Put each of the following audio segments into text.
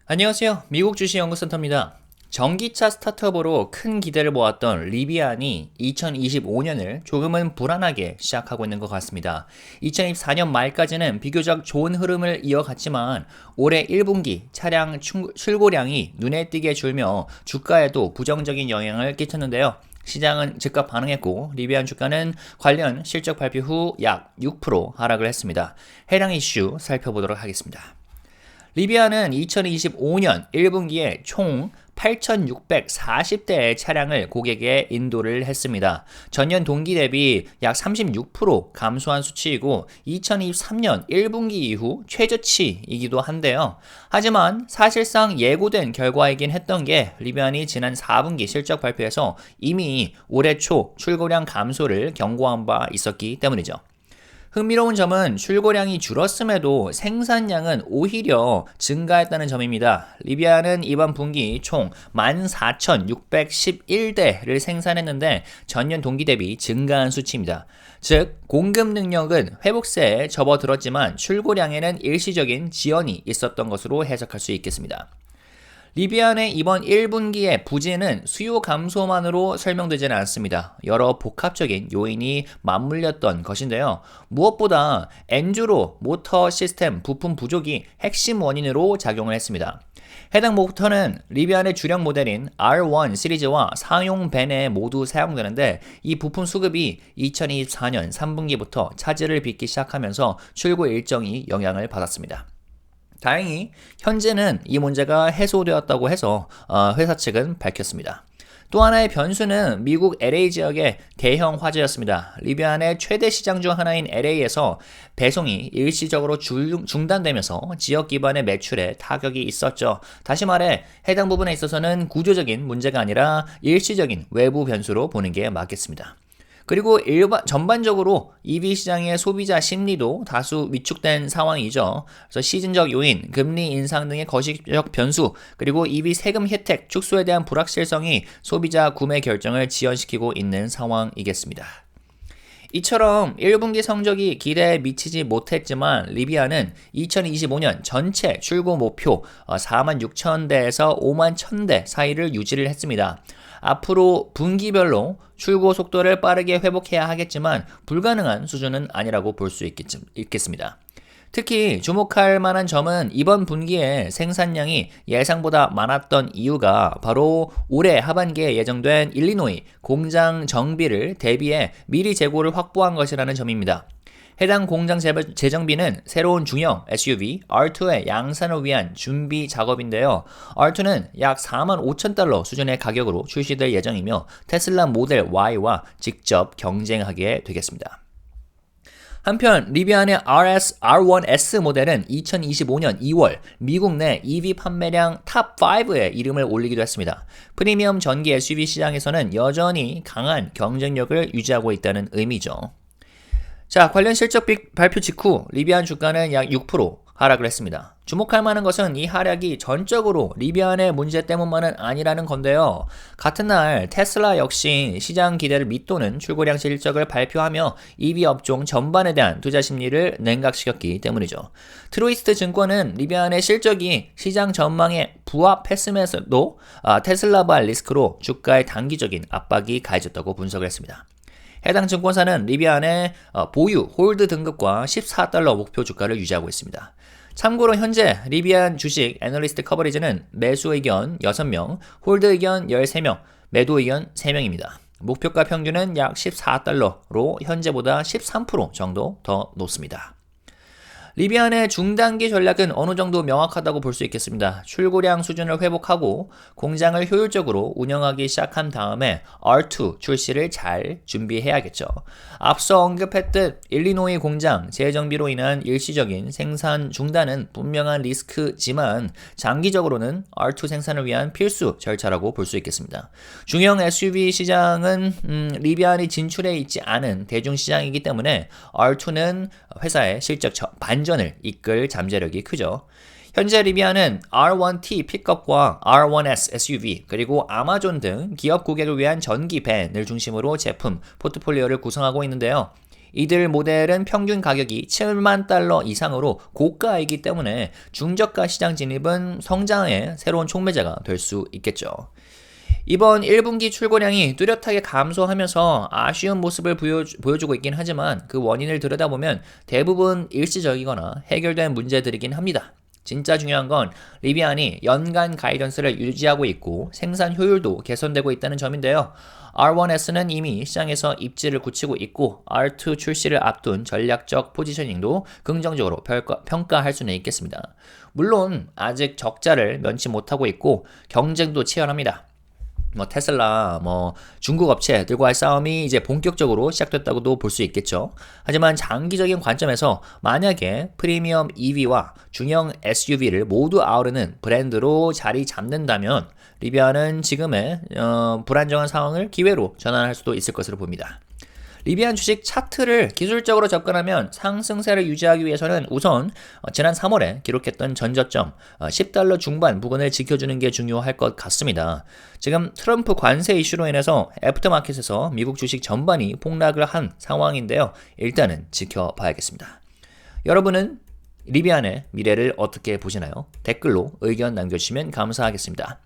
안녕하세요. 미국 주식연구센터입니다. 전기차 스타트업으로 큰 기대를 모았던 리비안이 2025년을 조금은 불안하게 시작하고 있는 것 같습니다. 2024년 말까지는 비교적 좋은 흐름을 이어갔지만 올해 1분기 차량 출고량이 눈에 띄게 줄며 주가에도 부정적인 영향을 끼쳤는데요. 시장은 즉각 반응했고 리비안 주가는 관련 실적 발표 후 약 6% 하락을 했습니다. 해당 이슈 살펴보도록 하겠습니다. 리비아는 2025년 1분기에 총 8,640대의 차량을 고객에 인도를 했습니다. 전년 동기 대비 약 36% 감소한 수치이고 2023년 1분기 이후 최저치이기도 한데요. 하지만 사실상 예고된 결과이긴 했던 게 리비안이 지난 4분기 실적 발표에서 이미 올해 초 출고량 감소를 경고한 바 있었기 때문이죠. 흥미로운 점은 출고량이 줄었음에도 생산량은 오히려 증가했다는 점입니다. 리비아는 이번 분기 총 14,611대를 생산했는데 전년 동기 대비 증가한 수치입니다. 즉, 공급 능력은 회복세에 접어들었지만 출고량에는 일시적인 지연이 있었던 것으로 해석할 수 있겠습니다. 리비안의 이번 1분기의 부진은 수요 감소만으로 설명되지는 않습니다. 여러 복합적인 요인이 맞물렸던 것인데요. 무엇보다 엔주로 모터 시스템 부품 부족이 핵심 원인으로 작용을 했습니다. 해당 모터는 리비안의 주력 모델인 R1 시리즈와 상용 벤에 모두 사용되는데 이 부품 수급이 2024년 3분기부터 차질을 빚기 시작하면서 출고 일정이 영향을 받았습니다. 다행히 현재는 이 문제가 해소되었다고 해서 회사 측은 밝혔습니다. 또 하나의 변수는 미국 LA 지역의 대형 화재였습니다. 리비안의 최대 시장 중 하나인 LA에서 배송이 일시적으로 중단되면서 지역 기반의 매출에 타격이 있었죠. 다시 말해 해당 부분에 있어서는 구조적인 문제가 아니라 일시적인 외부 변수로 보는 게 맞겠습니다. 그리고 전반적으로 EV 시장의 소비자 심리도 다수 위축된 상황이죠. 그래서 시즌적 요인, 금리 인상 등의 거시적 변수, 그리고 EV 세금 혜택 축소에 대한 불확실성이 소비자 구매 결정을 지연시키고 있는 상황이겠습니다. 이처럼 1분기 성적이 기대에 미치지 못했지만 리비아는 2025년 전체 출고 목표 46,000대에서 51,000대 사이를 유지를 했습니다. 앞으로 분기별로 출고 속도를 빠르게 회복해야 하겠지만 불가능한 수준은 아니라고 볼 수 있겠습니다. 특히 주목할 만한 점은 이번 분기에 생산량이 예상보다 많았던 이유가 바로 올해 하반기에 예정된 일리노이 공장 정비를 대비해 미리 재고를 확보한 것이라는 점입니다. 해당 공장 재정비는 새로운 중형 SUV R2의 양산을 위한 준비 작업인데요. R2는 약 45,000달러 수준의 가격으로 출시될 예정이며 테슬라 모델 Y와 직접 경쟁하게 되겠습니다. 한편 리비안의 R1S 모델은 2025년 2월 미국 내 EV 판매량 탑5에 이름을 올리기도 했습니다. 프리미엄 전기 SUV 시장에서는 여전히 강한 경쟁력을 유지하고 있다는 의미죠. 자, 관련 실적 발표 직후 리비안 주가는 약 6% 하락을 했습니다. 주목할 만한 것은 이 하락이 전적으로 리비안의 문제 때문만은 아니라는 건데요. 같은 날 테슬라 역시 시장 기대를 밑도는 출고량 실적을 발표하며 EV 업종 전반에 대한 투자 심리를 냉각시켰기 때문이죠. 트루이스트 증권은 리비안의 실적이 시장 전망에 부합했음에도 테슬라발 리스크로 주가에 단기적인 압박이 가해졌다고 분석을 했습니다. 해당 증권사는 리비안의 보유, 홀드 등급과 14달러 목표 주가를 유지하고 있습니다. 참고로 현재 리비안 주식 애널리스트 커버리지는 매수 의견 6명, 홀드 의견 13명, 매도 의견 3명입니다. 목표가 평균은 약 14달러로 현재보다 13% 정도 더 높습니다. 리비안의 중단기 전략은 어느 정도 명확하다고 볼 수 있겠습니다. 출고량 수준을 회복하고 공장을 효율적으로 운영하기 시작한 다음에 R2 출시를 잘 준비해야겠죠. 앞서 언급했듯 일리노이 공장 재정비로 인한 일시적인 생산 중단은 분명한 리스크지만 장기적으로는 R2 생산을 위한 필수 절차라고 볼 수 있겠습니다. 중형 SUV 시장은 리비안이 진출해 있지 않은 대중시장이기 때문에 R2는 회사의 실적 반전을 이끌 잠재력이 크죠. 현재 리비안은 R1T 픽업과 R1S SUV 그리고 아마존 등 기업 고객을 위한 전기 밴을 중심으로 제품 포트폴리오를 구성하고 있는데요. 이들 모델은 평균 가격이 7만 달러 이상으로 고가이기 때문에 중저가 시장 진입은 성장의 새로운 촉매제가 될 수 있겠죠. 이번 1분기 출고량이 뚜렷하게 감소하면서 아쉬운 모습을 보여주고 있긴 하지만 그 원인을 들여다보면 대부분 일시적이거나 해결된 문제들이긴 합니다. 진짜 중요한 건 리비안이 연간 가이던스를 유지하고 있고 생산 효율도 개선되고 있다는 점인데요. R1S는 이미 시장에서 입지를 굳히고 있고 R2 출시를 앞둔 전략적 포지셔닝도 긍정적으로 평가할 수는 있겠습니다. 물론 아직 적자를 면치 못하고 있고 경쟁도 치열합니다. 테슬라, 중국 업체들과의 싸움이 이제 본격적으로 시작됐다고도 볼 수 있겠죠. 하지만 장기적인 관점에서 만약에 프리미엄 EV와 중형 SUV를 모두 아우르는 브랜드로 자리 잡는다면 리비안은 지금의 불안정한 상황을 기회로 전환할 수도 있을 것으로 봅니다. 리비안 주식 차트를 기술적으로 접근하면 상승세를 유지하기 위해서는 우선 지난 3월에 기록했던 전저점 10달러 중반 부근을 지켜주는 게 중요할 것 같습니다. 지금 트럼프 관세 이슈로 인해서 애프터마켓에서 미국 주식 전반이 폭락을 한 상황인데요. 일단은 지켜봐야겠습니다. 여러분은 리비안의 미래를 어떻게 보시나요? 댓글로 의견 남겨주시면 감사하겠습니다.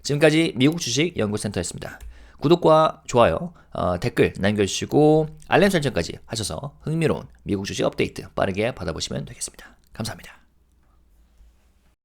지금까지 미국 주식 연구센터였습니다. 구독과 좋아요, 댓글 남겨주시고 알림 설정까지 하셔서 흥미로운 미국 주식 업데이트 빠르게 받아보시면 되겠습니다. 감사합니다.